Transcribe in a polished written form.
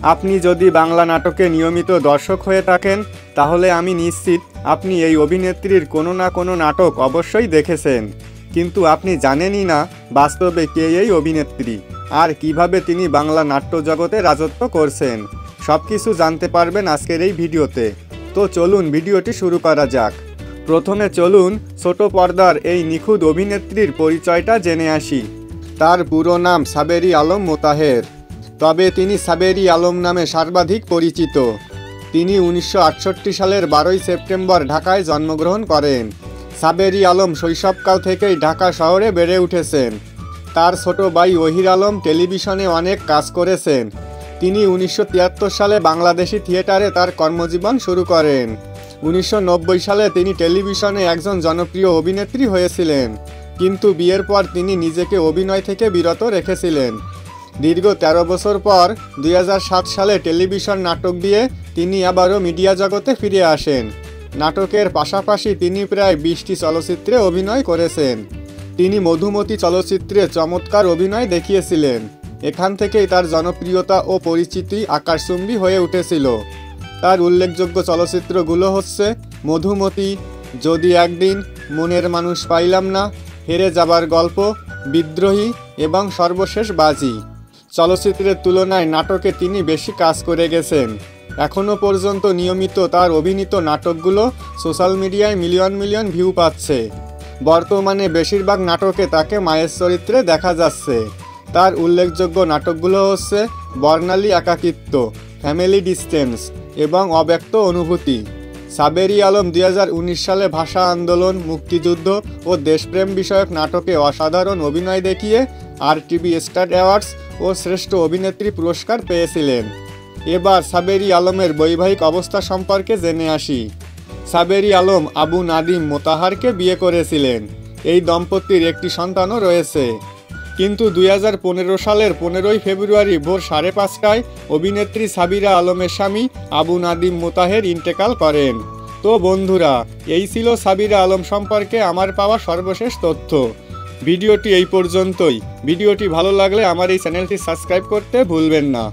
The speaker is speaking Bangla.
আপনি যদি বাংলা নাটকে নিয়মিত দর্শক হয়ে থাকেন তাহলে আমি নিশ্চিত আপনি এই অভিনেত্রীর কোনো না কোনো নাটক অবশ্যই দেখেছেন, কিন্তু আপনি জানেনই না বাস্তবে কে এই অভিনেত্রী আর কিভাবে তিনি বাংলা নাট্য জগতে রাজত্ব করছেন। সব কিছু জানতে পারবেন আজকের এই ভিডিওতে। তো চলুন ভিডিওটি শুরু করা যাক। প্রথমে চলুন ছোট পর্দার এই নিখুঁত অভিনেত্রীর পরিচয়টা জেনে আসি। তার পুরো নাম সাবেরি আলম মোতাহের, তবে তিনি সাবেরি আলম নামে সর্বাধিক পরিচিত। তিনি 1968 সালের 12 সেপ্টেম্বর ঢাকায় জন্মগ্রহণ করেন। সাবেরি আলম শৈশবকাল থেকেই ঢাকা শহরে বেড়ে উঠেছেন। তার ছোট ভাই ওহির আলম টেলিভিশনে অনেক কাজ করেছেন। তিনি 1973 সালে বাংলাদেশি থিয়েটারে তার কর্মজীবন শুরু করেন। 1990 সালে তিনি টেলিভিশনে একজন জনপ্রিয় অভিনেত্রী হয়েছিলেন, কিন্তু বিয়ের পর তিনি নিজেকে অভিনয় থেকে বিরত রেখেছিলেন। দীর্ঘ 13 বছর পর 2007 সালে টেলিভিশন নাটক দিয়ে তিনি আবারও মিডিয়া জগতে ফিরে আসেন। নাটকের পাশাপাশি তিনি প্রায় 20টি চলচ্চিত্রে অভিনয় করেছেন। তিনি মধুমতি চলচ্চিত্রে চমৎকার অভিনয় দেখিয়েছিলেন। এখান থেকেই তার জনপ্রিয়তা ও পরিচিতি আকাশচুম্বী হয়ে উঠেছিল। তার উল্লেখযোগ্য চলচ্চিত্রগুলো হচ্ছে মধুমতি, যদি একদিন, মনের মানুষ পাইলাম না, হেরে যাবার গল্প, বিদ্রোহী এবং সর্বশেষ বাজি। চলচ্চিত্রের তুলনায় নাটকে তিনি বেশি কাজ করে গেছেন। এখনও পর্যন্ত নিয়মিত তার অভিনীত নাটকগুলো সোশ্যাল মিডিয়ায় মিলিয়ন মিলিয়ন ভিউ পাচ্ছে। বর্তমানে বেশিরভাগ নাটকে তাকে মায়ের চরিত্রে দেখা যাচ্ছে। তার উল্লেখযোগ্য নাটকগুলো হচ্ছে বর্ণালী একাকিত্ব, ফ্যামিলি ডিস্টেন্স এবং অব্যক্ত অনুভূতি। সাবেরি আলম 2019 সালে ভাষা আন্দোলন, মুক্তিযুদ্ধ ও দেশপ্রেম বিষয়ক নাটকে অসাধারণ অভিনয় দেখিয়ে RTV স্টার অ্যাওয়ার্ডস ও শ্রেষ্ঠ অভিনেত্রী পুরস্কার পেয়েছিলেন। এবার সাবেরি আলমের বৈবাহিক অবস্থা সম্পর্কে জেনে আসি। সাবেরি আলম আবু নাদিম মোতাহারকে বিয়ে করেছিলেন। এই দম্পতির একটি সন্তানও রয়েছে। কিন্তু 2015 সালের 15 ফেব্রুয়ারি ভোর 5:30টায় অভিনেত্রী সাবিরা আলমের স্বামী আবু নাদিম মোতাহের ইন্তেকাল করেন। তো বন্ধুরা, এই ছিল সাবিরা আলম সম্পর্কে আমার পাওয়া সর্বশেষ তথ্য। ভিডিওটি এই পর্যন্তই। ভিডিওটি ভালো লাগলে আমার এই চ্যানেলটি সাবস্ক্রাইব করতে ভুলবেন না।